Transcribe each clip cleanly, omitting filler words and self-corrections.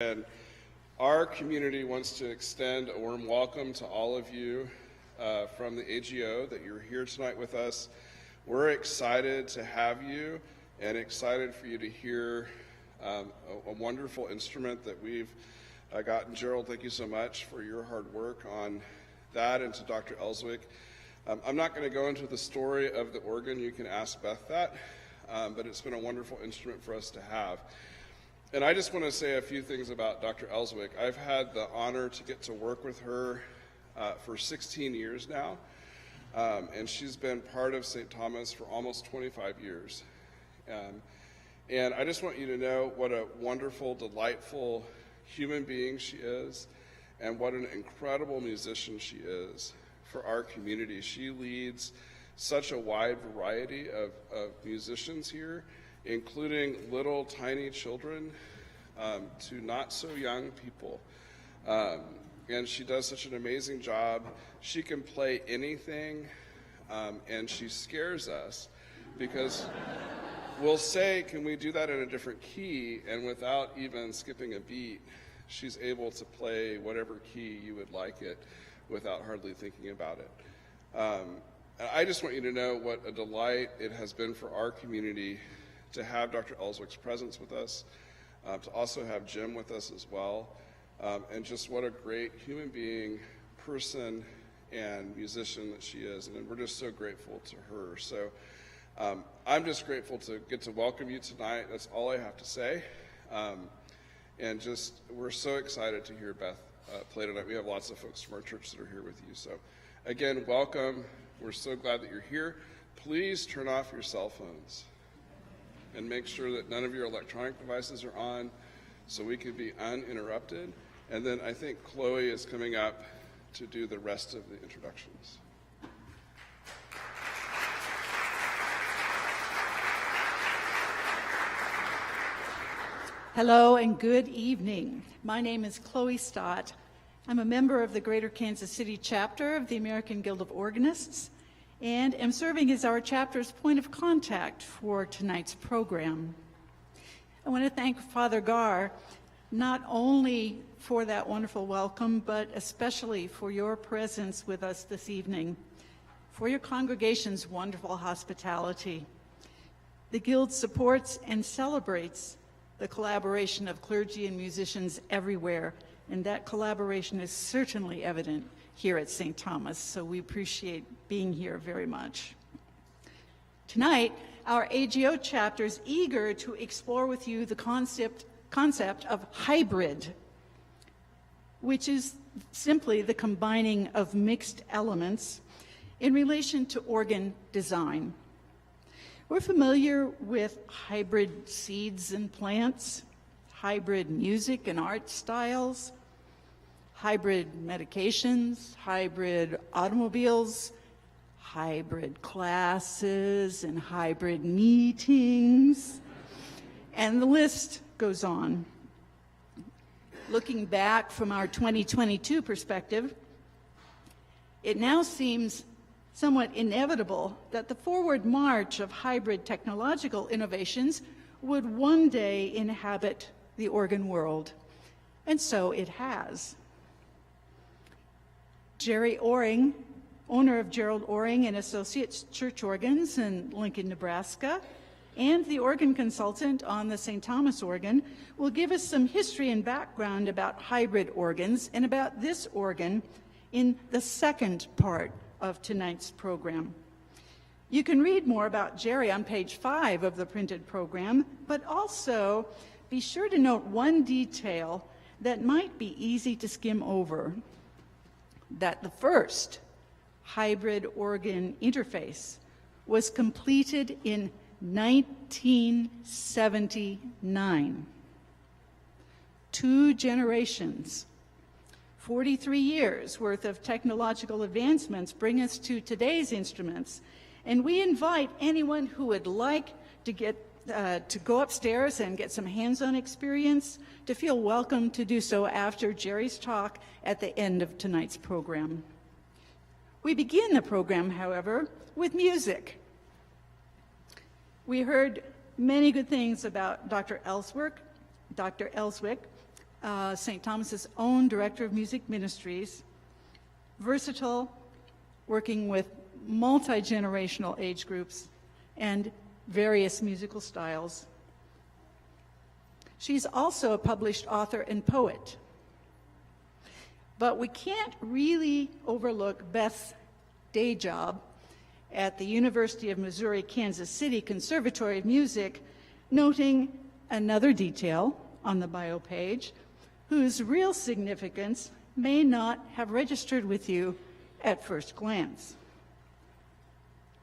And our community wants to extend a warm welcome to all of you from the AGO that you're here tonight with us. We're excited to have you and excited for you to hear a wonderful instrument that we've gotten. Gerald, thank you so much for your hard work on that, and to Dr. Ellswick. I'm not going to go into the story of the organ. You can ask Beth that, but it's been a wonderful instrument for us to have. And I just want to say a few things about Dr. Ellswick. I've had the honor to get to work with her for 16 years now, and she's been part of St. Thomas for almost 25 years. And I just want you to know what a wonderful, delightful human being she is, and what an incredible musician she is for our community. She leads such a wide variety of musicians here, including little tiny children to not so young people. And she does such an amazing job. She can play anything, and she scares us because we'll say, can we do that in a different key? And without even skipping a beat, she's able to play whatever key you would like it without hardly thinking about it. I just want you to know what a delight it has been for our community to have Dr. Ellswick's presence with us, to also have Jim with us as well, and just what a great human being, person, and musician that she is, and we're just so grateful to her. So I'm just grateful to get to welcome you tonight. That's all I have to say. And just, we're so excited to hear Beth play tonight. We have lots of folks from our church that are here with you. So again, welcome. We're so glad that you're here. Please turn off your cell phones and make sure that none of your electronic devices are on so we can be uninterrupted. And then I think Chloe is coming up to do the rest of the introductions. Hello and good evening. My name is Chloe Stott. I'm a member of the Greater Kansas City chapter of the American Guild of Organists and am serving as our chapter's point of contact for tonight's program. I want to thank Father Gar not only for that wonderful welcome, but especially for your presence with us this evening, for your congregation's wonderful hospitality. The Guild supports and celebrates the collaboration of clergy and musicians everywhere, and that collaboration is certainly evident here at St. Thomas, so we appreciate being here very much. Tonight, our AGO chapter is eager to explore with you the concept of hybrid, which is simply the combining of mixed elements in relation to organ design. We're familiar with hybrid seeds and plants, hybrid music and art styles, hybrid medications, hybrid automobiles, hybrid classes, and hybrid meetings, and the list goes on. Looking back from our 2022 perspective, it now seems somewhat inevitable that the forward march of hybrid technological innovations would one day inhabit the organ world, and so it has. Jerry Oring, owner of Gerald Oring and Associates Church Organs in Lincoln, Nebraska, and the organ consultant on the St. Thomas organ, will give us some history and background about hybrid organs and about this organ in the second part of tonight's program. You can read more about Jerry on page 5 of the printed program, but also be sure to note one detail that might be easy to skim over, that the first hybrid organ interface was completed in 1979. 2 generations, 43 years worth of technological advancements bring us to today's instruments, and we invite anyone who would like to go upstairs and get some hands-on experience to feel welcome to do so after Jerry's talk at the end of tonight's program. We begin the program, however, with music. We heard many good things about Dr. Ellswick, St. Thomas's own director of music ministries, versatile, working with multi-generational age groups and various musical styles. She's also a published author and poet. But we can't really overlook Beth's day job at the University of Missouri Kansas City Conservatory of Music, noting another detail on the bio page whose real significance may not have registered with you at first glance.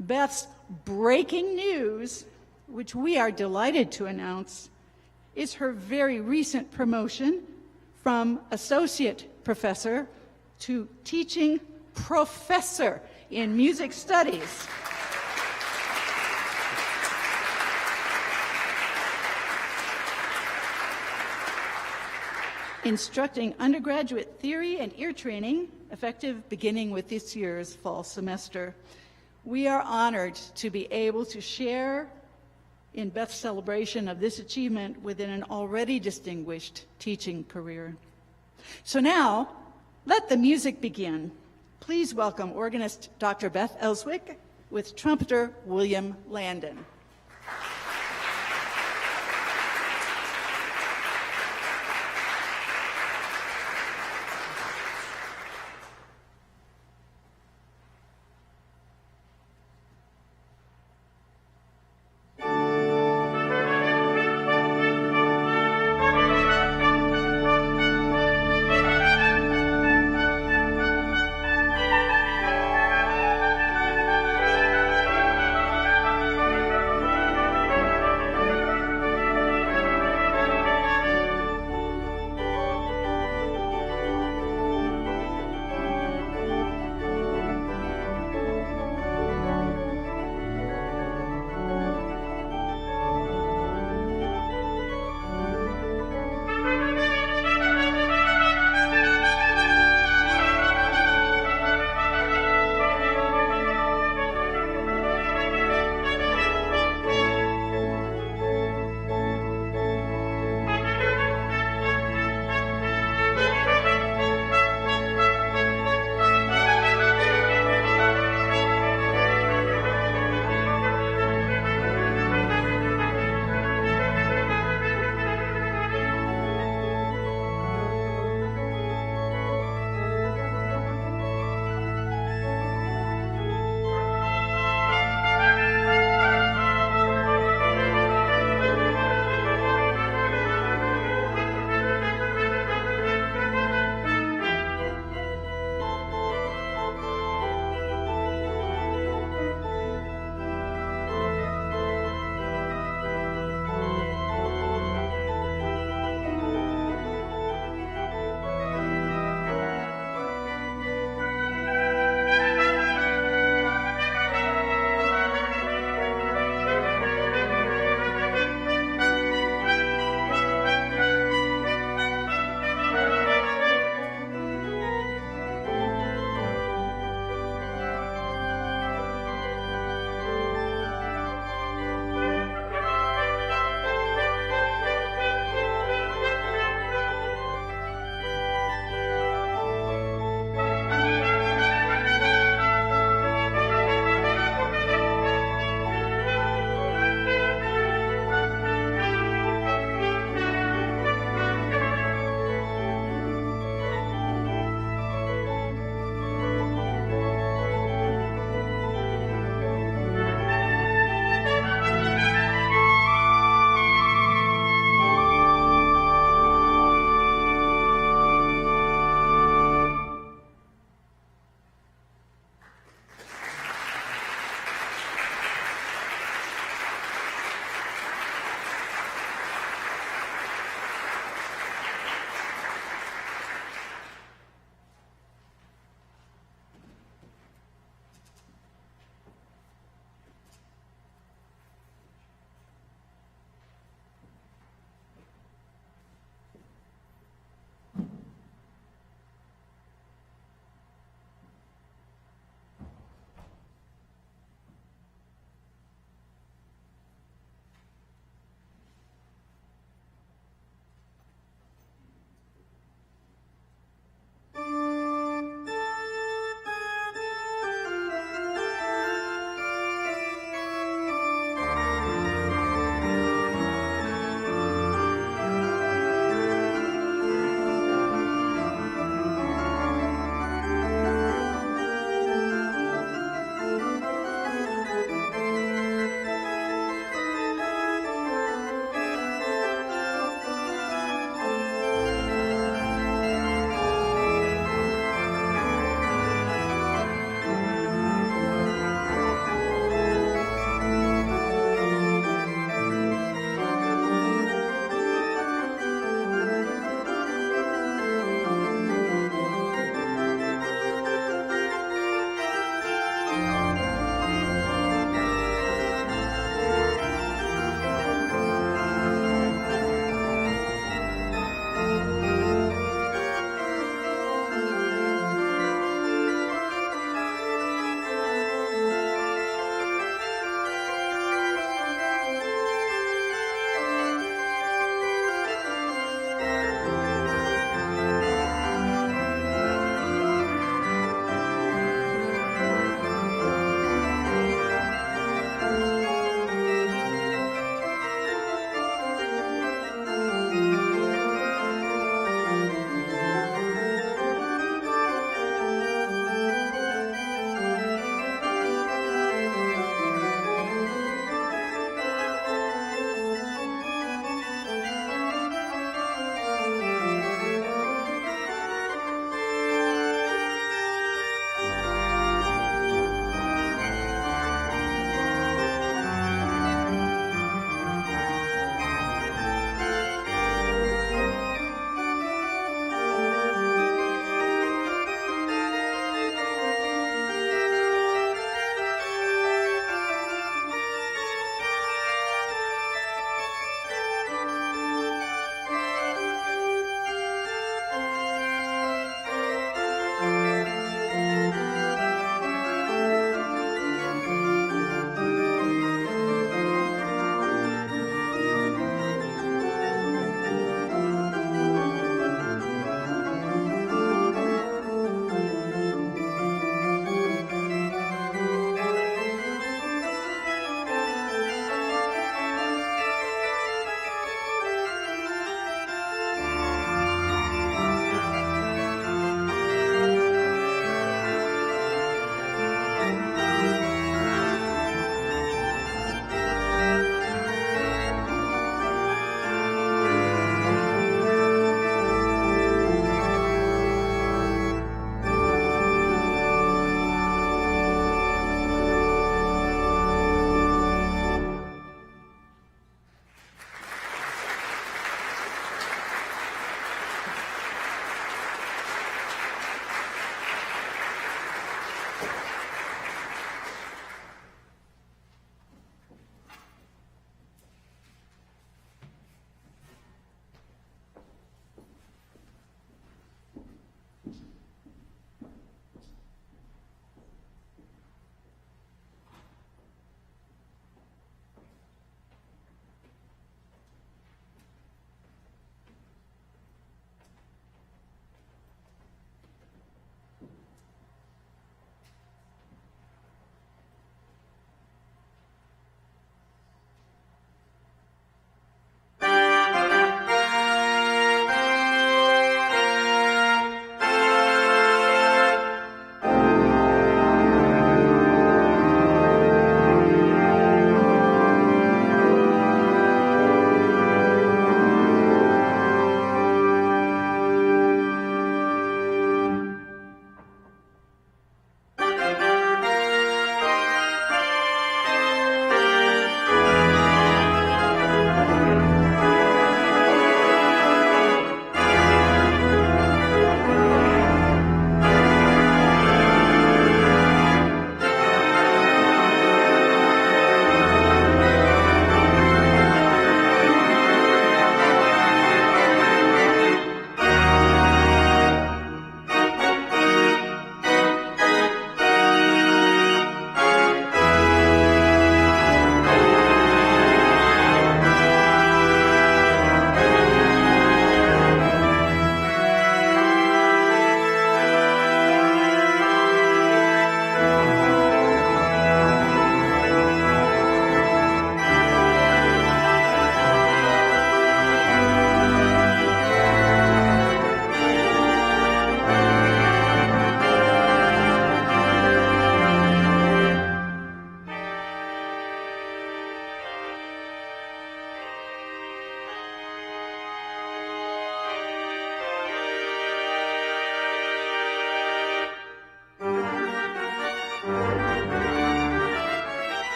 Beth's breaking news, which we are delighted to announce, is her very recent promotion from associate professor to teaching professor in music studies. Instructing undergraduate theory and ear training, effective beginning with this year's fall semester. We are honored to be able to share in Beth's celebration of this achievement within an already distinguished teaching career. So now, let the music begin. Please welcome organist Dr. Beth Elswick with trumpeter William Landon.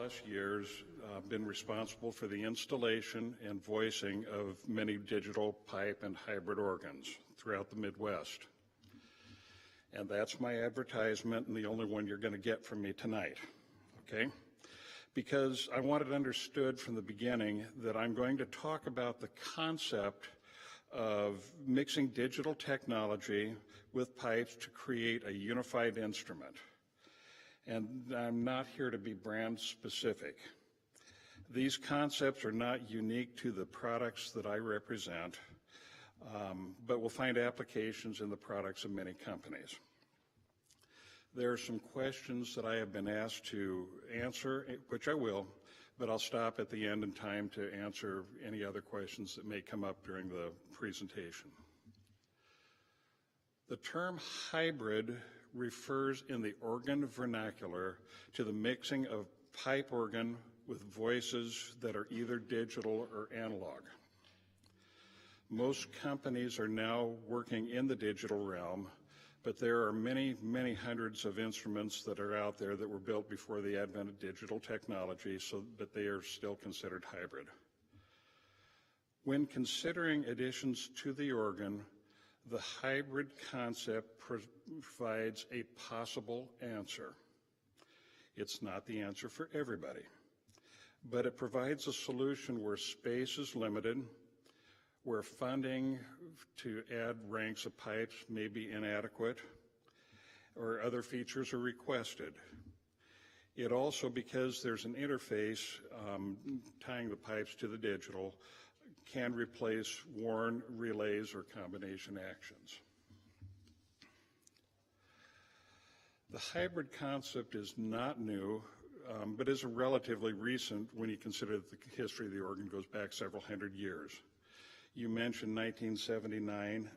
plus years been responsible for the installation and voicing of many digital pipe and hybrid organs throughout the Midwest. And that's my advertisement and the only one you're going to get from me tonight, okay? Because I want it understood from the beginning that I'm going to talk about the concept of mixing digital technology with pipes to create a unified instrument. And I'm not here to be brand specific. These concepts are not unique to the products that I represent, but will find applications in the products of many companies. There are some questions that I have been asked to answer, which I will, but I'll stop at the end in time to answer any other questions that may come up during the presentation. The term hybrid refers in the organ vernacular to the mixing of pipe organ with voices that are either digital or analog. Most companies are now working in the digital realm, but there are many, many hundreds of instruments that are out there that were built before the advent of digital technology, but they are still considered hybrid. When considering additions to the organ, the hybrid concept provides a possible answer. It's not the answer for everybody, but it provides a solution where space is limited, where funding to add ranks of pipes may be inadequate, or other features are requested. It also, because there's an interface tying the pipes to the digital, can replace worn relays or combination actions. The hybrid concept is not new, but is relatively recent when you consider that the history of the organ goes back several hundred years. You mentioned 1979.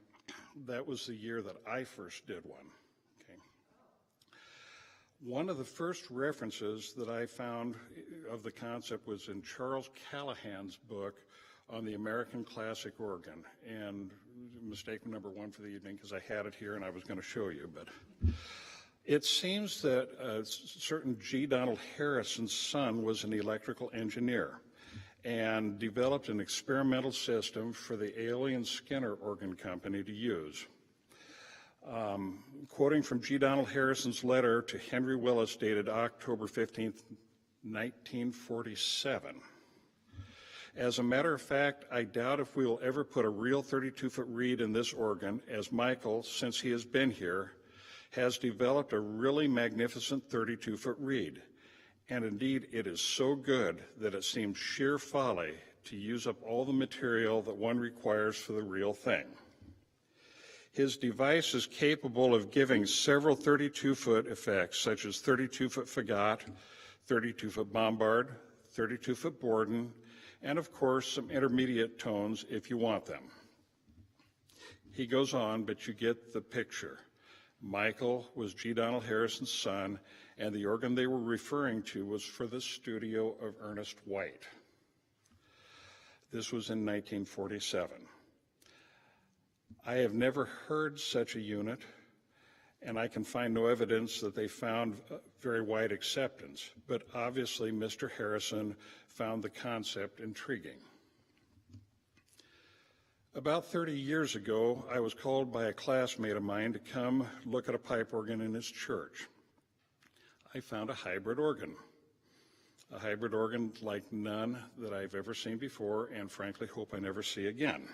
That was the year that I first did one. Okay. One of the first references that I found of the concept was in Charles Callahan's book on the American classic organ. And mistake number one for the evening, because I had it here and I was going to show you. But it seems that a certain G. Donald Harrison's son was an electrical engineer and developed an experimental system for the Aeolian Skinner Organ Company to use. Quoting from G. Donald Harrison's letter to Henry Willis dated October 15th, 1947. As a matter of fact, I doubt if we will ever put a real 32-foot reed in this organ, as Michael, since he has been here, has developed a really magnificent 32-foot reed. And indeed, it is so good that it seems sheer folly to use up all the material that one requires for the real thing. His device is capable of giving several 32-foot effects, such as 32-foot fagot, 32-foot bombard, 32-foot Borden, and of course, some intermediate tones if you want them. He goes on, but you get the picture. Michael was G. Donald Harrison's son, and the organ they were referring to was for the studio of Ernest White. This was in 1947. I have never heard such a unit, and I can find no evidence that they found very wide acceptance, but obviously Mr. Harrison found the concept intriguing. About 30 years ago, I was called by a classmate of mine to come look at a pipe organ in his church. I found a hybrid organ like none that I've ever seen before, and frankly hope I never see again.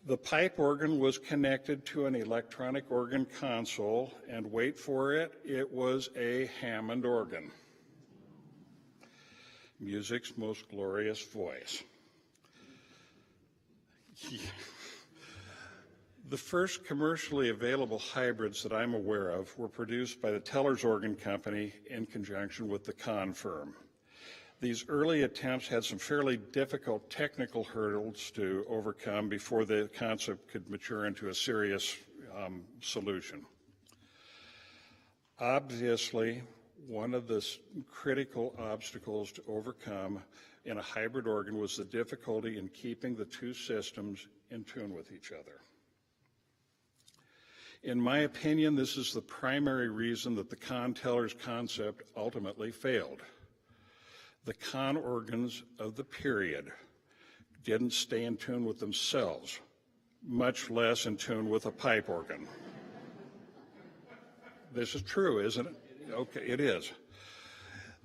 The pipe organ was connected to an electronic organ console, and wait for it, it was a Hammond organ. Music's most glorious voice. The first commercially available hybrids that I'm aware of were produced by the Tellers Organ Company in conjunction with the Kahn firm. These early attempts had some fairly difficult technical hurdles to overcome before the concept could mature into a serious solution. Obviously, one of the critical obstacles to overcome in a hybrid organ was the difficulty in keeping the two systems in tune with each other. In my opinion, this is the primary reason that the con teller's concept ultimately failed. The con organs of the period didn't stay in tune with themselves, much less in tune with a pipe organ. This is true, isn't it? Okay, it is.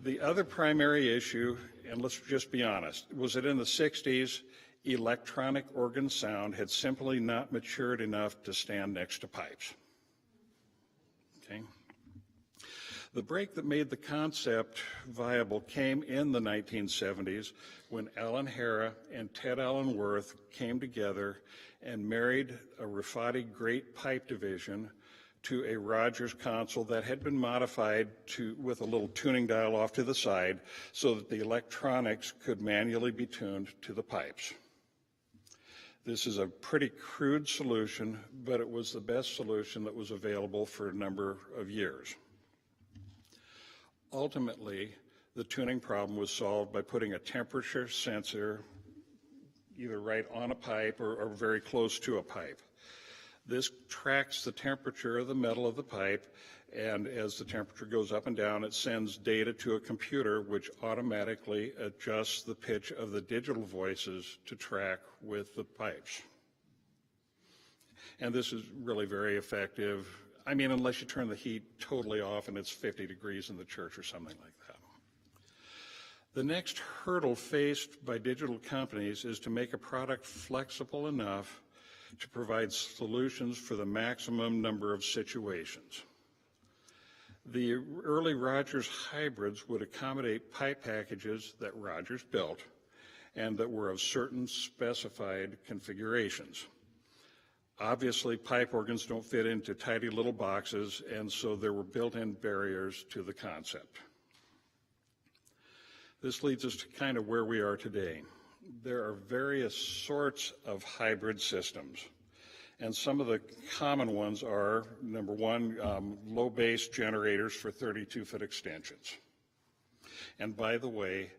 The other primary issue, and let's just be honest, was that in the 60s, electronic organ sound had simply not matured enough to stand next to pipes. Okay? The break that made the concept viable came in the 1970s when Alan Hara and Ted Allen Worth came together and married a Rafati Great Pipe Division to a Rogers console that had been modified with a little tuning dial off to the side so that the electronics could manually be tuned to the pipes. This is a pretty crude solution, but it was the best solution that was available for a number of years. Ultimately, the tuning problem was solved by putting a temperature sensor either right on a pipe or very close to a pipe. This tracks the temperature of the metal of the pipe, and as the temperature goes up and down, it sends data to a computer which automatically adjusts the pitch of the digital voices to track with the pipes. And this is really very effective. I mean, unless you turn the heat totally off and it's 50 degrees in the church or something like that. The next hurdle faced by digital companies is to make a product flexible enough to provide solutions for the maximum number of situations. The early Rogers hybrids would accommodate pipe packages that Rogers built and that were of certain specified configurations. Obviously, pipe organs don't fit into tidy little boxes, and so there were built-in barriers to the concept. This leads us to kind of where we are today. There are various sorts of hybrid systems, and some of the common ones are, number one, low bass generators for 32-foot extensions. And by the way,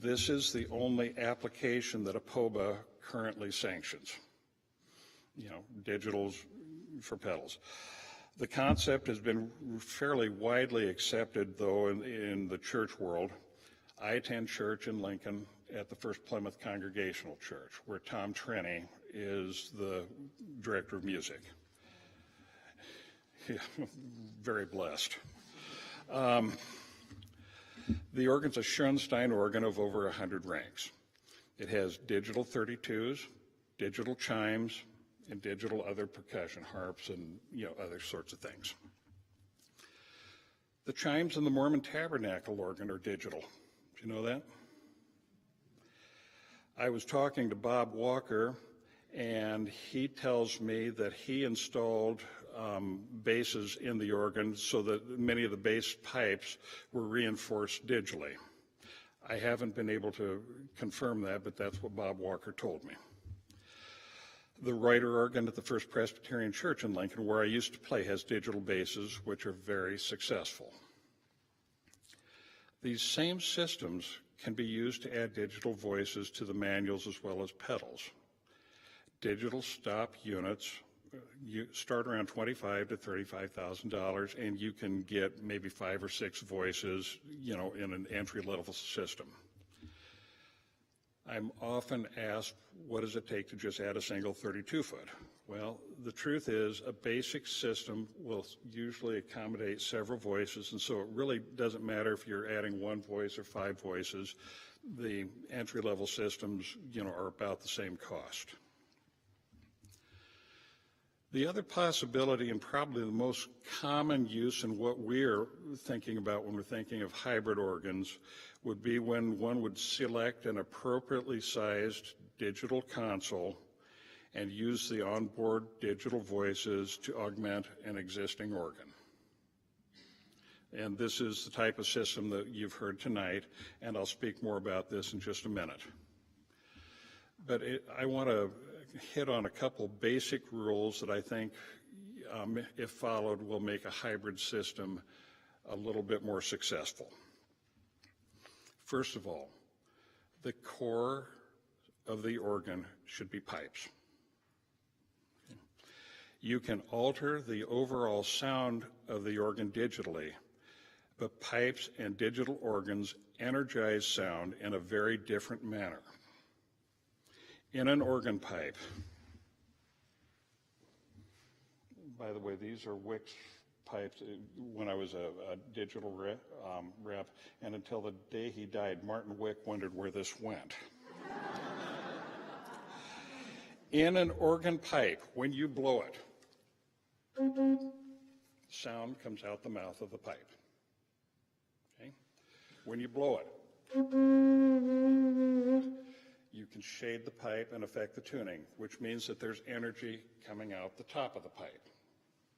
this is the only application that APOBA currently sanctions. You know, digitals for pedals. The concept has been fairly widely accepted, though, in the church world. I attend church in Lincoln at the First Plymouth Congregational Church, where Tom Trenny is the director of music. Yeah, very blessed. The organ's a Schoenstein organ of over 100 ranks. It has digital 32s, digital chimes, and digital other percussion, harps and other sorts of things. The chimes in the Mormon Tabernacle organ are digital. Do you know that? I was talking to Bob Walker, and he tells me that he installed bases in the organ so that many of the bass pipes were reinforced digitally. I haven't been able to confirm that, but that's what Bob Walker told me. The Reuter organ at the First Presbyterian Church in Lincoln, where I used to play, has digital basses, which are very successful. These same systems can be used to add digital voices to the manuals as well as pedals. Digital stop units start around $25,000 to $35,000, and you can get maybe 5 or 6 voices, in an entry-level system. I'm often asked, what does it take to just add a single 32-foot? Well, the truth is a basic system will usually accommodate several voices, and so it really doesn't matter if you're adding 1 voice or 5 voices. The entry-level systems, are about the same cost. The other possibility, and probably the most common use in what we're thinking about when we're thinking of hybrid organs, would be when one would select an appropriately sized digital console and use the onboard digital voices to augment an existing organ. And this is the type of system that you've heard tonight, and I'll speak more about this in just a minute. But I want to hit on a couple basic rules that I think, if followed, will make a hybrid system a little bit more successful. First of all, the core of the organ should be pipes. You can alter the overall sound of the organ digitally, but pipes and digital organs energize sound in a very different manner. In an organ pipe, by the way, these are Wix pipes when I was a digital rep, and until the day he died, Martin Wick wondered where this went. In an organ pipe, when you blow it, sound comes out the mouth of the pipe. Okay? When you blow it, you can shade the pipe and affect the tuning, which means that there's energy coming out the top of the pipe.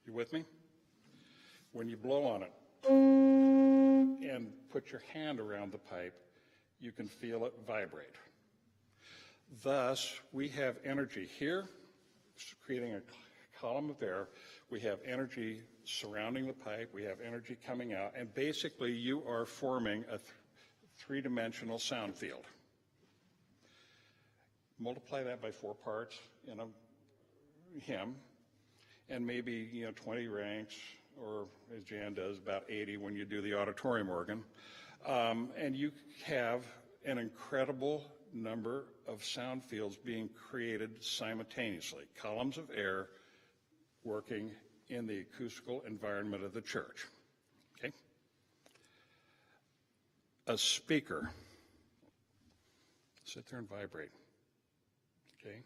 You with me? When you blow on it and put your hand around the pipe, you can feel it vibrate. Thus, we have energy here, creating a column of air. We have energy surrounding the pipe. We have energy coming out. And basically, you are forming a three-dimensional sound field. Multiply that by 4 parts in a hymn, and maybe 20 ranks, or as Jan does, about 80 when you do the auditorium organ. And you have an incredible number of sound fields being created simultaneously, columns of air working in the acoustical environment of the church. Okay? A speaker, sit there and vibrate. Okay?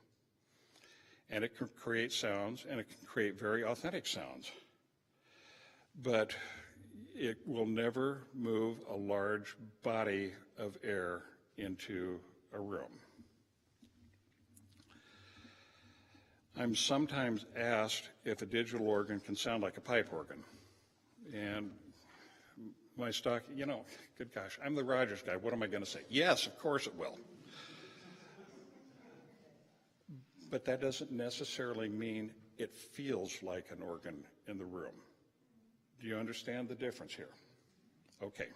And it can create sounds, and it can create very authentic sounds. But it will never move a large body of air into a room. I'm sometimes asked if a digital organ can sound like a pipe organ. And my stock, good gosh, I'm the Rogers guy. What am I going to say? Yes, of course it will. But that doesn't necessarily mean it feels like an organ in the room. Do you understand the difference here? Okay.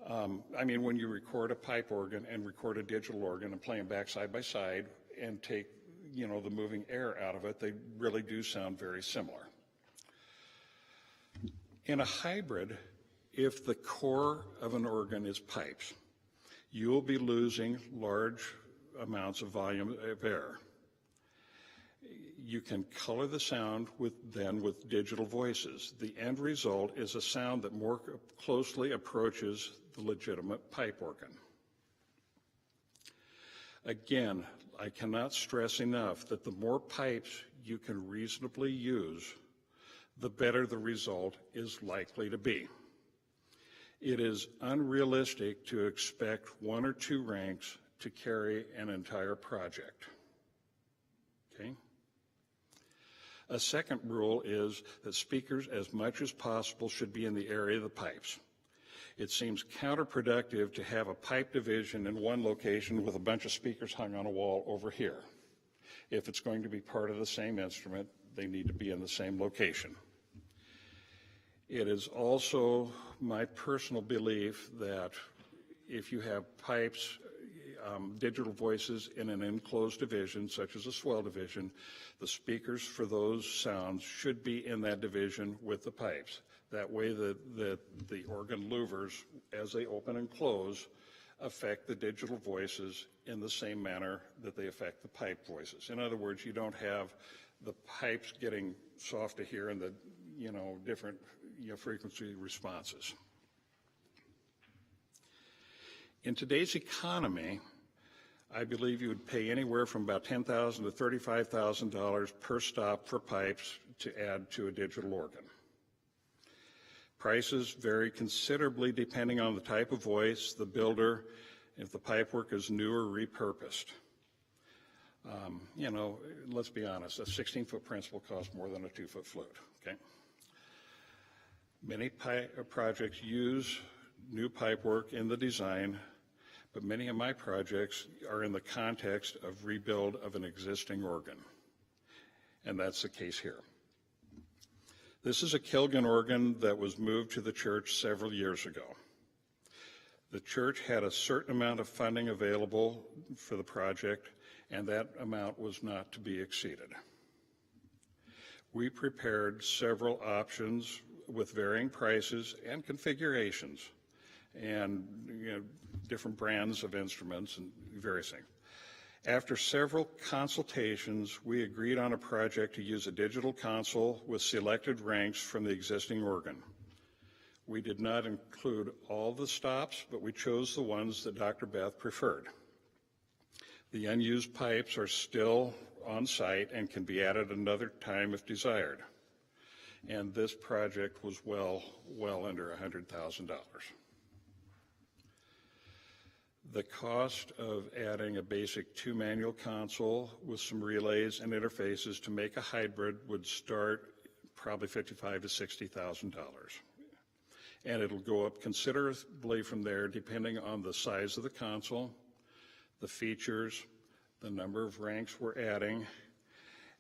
When you record a pipe organ and record a digital organ and play them back side by side and take, the moving air out of it, they really do sound very similar. In a hybrid, if the core of an organ is pipes, you will be losing large amounts of volume of air. You can color the sound with digital voices. The end result is a sound that more closely approaches the legitimate pipe organ. Again, I cannot stress enough that the more pipes you can reasonably use, the better the result is likely to be. It is unrealistic to expect 1 or 2 ranks to carry an entire project. Okay? A second rule is that speakers, as much as possible, should be in the area of the pipes. It seems counterproductive to have a pipe division in one location with a bunch of speakers hung on a wall over here. If it's going to be part of the same instrument, they need to be in the same location. It is also my personal belief that if you have pipes, digital voices in an enclosed division, such as a swell division, the speakers for those sounds should be in that division with the pipes. That way the organ louvers, as they open and close, affect the digital voices in the same manner that they affect the pipe voices. In other words, you don't have the pipes getting soft to hear and the different frequency responses. In today's economy, I believe you would pay anywhere from about $10,000 to $35,000 per stop for pipes to add to a digital organ. Prices vary considerably depending on the type of voice, the builder, if the pipework is new or repurposed. Let's be honest, a 16-foot principal costs more than a 2-foot flute, okay? Many projects use new pipework in the design, but many of my projects are in the context of rebuild of an existing organ, and that's the case here. This is a Kilgan organ that was moved to the church several years ago. The church had a certain amount of funding available for the project, and that amount was not to be exceeded. We prepared several options with varying prices and configurations and different brands of instruments and various things. After several consultations, we agreed on a project to use a digital console with selected ranks from the existing organ. We did not include all the stops, but we chose the ones that Dr. Beth preferred. The unused pipes are still on site and can be added another time if desired. And this project was well under $100,000. The cost of adding a basic 2-manual console with some relays and interfaces to make a hybrid would start probably $55,000 to $60,000. And it'll go up considerably from there depending on the size of the console, the features, the number of ranks we're adding,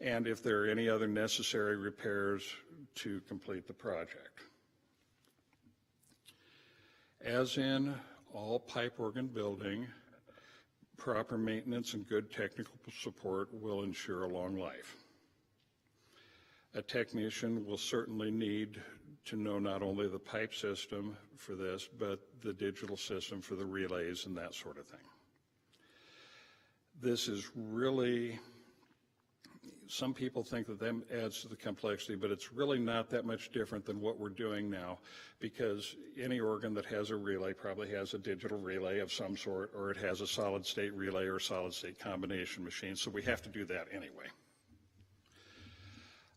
and if there are any other necessary repairs to complete the project. As in all pipe organ building, proper maintenance and good technical support will ensure a long life. A technician will certainly need to know not only the pipe system for this, but the digital system for the relays and that sort of thing. This is really, some people think that adds to the complexity, but it's really not that much different than what we're doing now, because any organ that has a relay probably has a digital relay of some sort, or it has a solid state relay or solid state combination machine, so we have to do that anyway.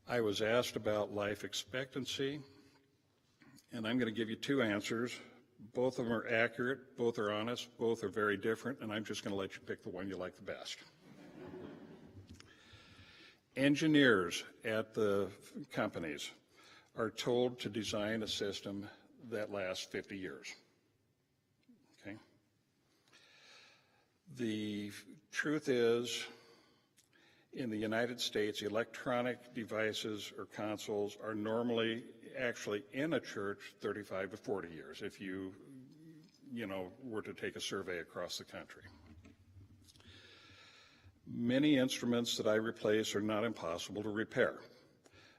I was asked about life expectancy, and I'm going to give you 2 answers. Both of them are accurate, both are honest, both are very different, and I'm just going to let you pick the one you like the best. Engineers at the companies are told to design a system that lasts 50 years. Okay? The truth is, in the United States, electronic devices or consoles are normally actually in a church 35 to 40 years if you were to take a survey across the country. Many instruments that I replace are not impossible to repair,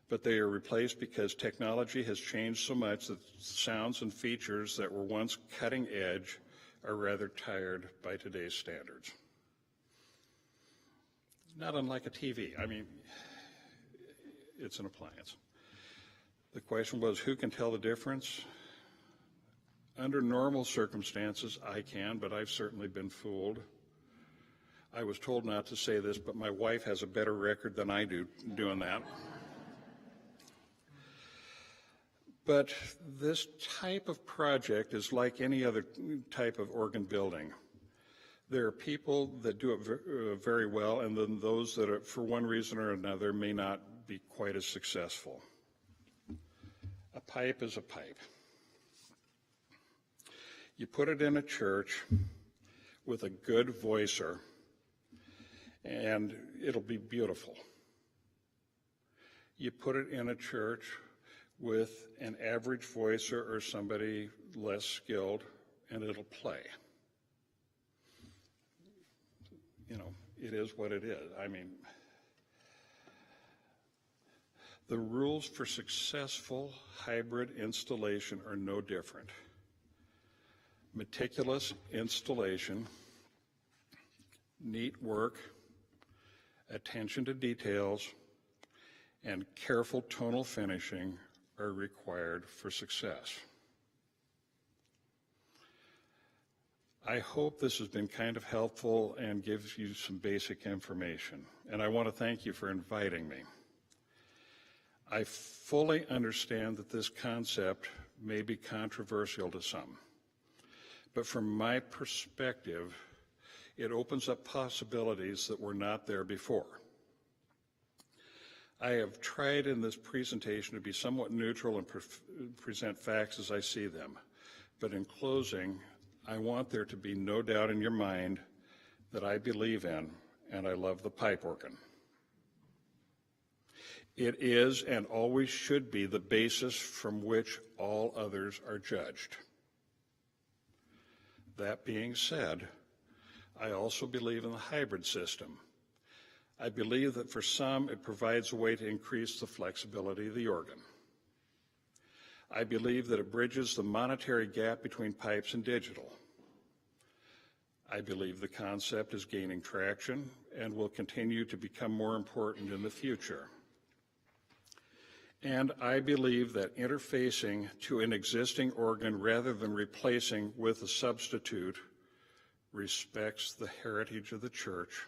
but they are replaced because technology has changed so much that sounds and features that were once cutting edge are rather tired by today's standards. Not unlike a TV. I mean, it's an appliance. The question was, who can tell the difference? Under normal circumstances, I can, but I've certainly been fooled. I was told not to say this, but my wife has a better record than I do doing that. But this type of project is like any other type of organ building. There are people that do it very well, and then those that, are, for one reason or another, may not be quite as successful. A pipe is a pipe. You put it in a church with a good voicer, and it'll be beautiful. You put it in a church with an average voicer or somebody less skilled, and it'll play. It is what it is. I mean, the rules for successful hybrid installation are no different. Meticulous installation, neat work, attention to details, and careful tonal finishing are required for success. I hope this has been kind of helpful and gives you some basic information, and I want to thank you for inviting me. I fully understand that this concept may be controversial to some, but from my perspective, it opens up possibilities that were not there before. I have tried in this presentation to be somewhat neutral and present facts as I see them, but in closing, I want there to be no doubt in your mind that I believe in and I love the pipe organ. It is and always should be the basis from which all others are judged. That being said, I also believe in the hybrid system. I believe that for some, it provides a way to increase the flexibility of the organ. I believe that it bridges the monetary gap between pipes and digital. I believe the concept is gaining traction and will continue to become more important in the future. And I believe that interfacing to an existing organ rather than replacing with a substitute respects the heritage of the church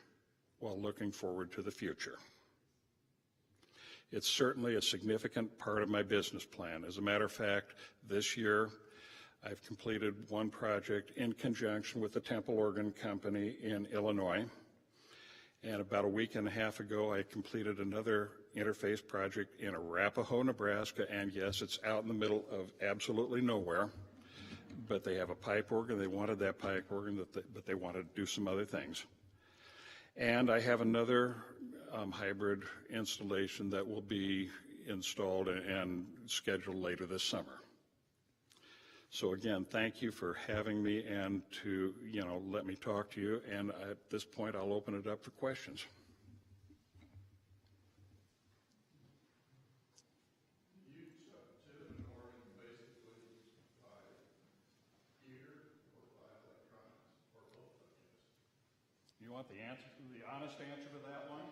while looking forward to the future. It's certainly a significant part of my business plan. As a matter of fact, this year I've completed one project in conjunction with the Temple Organ Company in Illinois. And about a week and a half ago, I completed another interface project in Arapahoe, Nebraska. And yes, it's out in the middle of absolutely nowhere. But they have a pipe organ. They wanted that pipe organ, but they wanted to do some other things. And I have another hybrid installation that will be installed and scheduled later this summer. So again, thank you for having me and to, let me talk to you. And at this point, I'll open it up for questions. You took an organ basically by ear or by electronics or both, I guess. You want the honest answer to that one?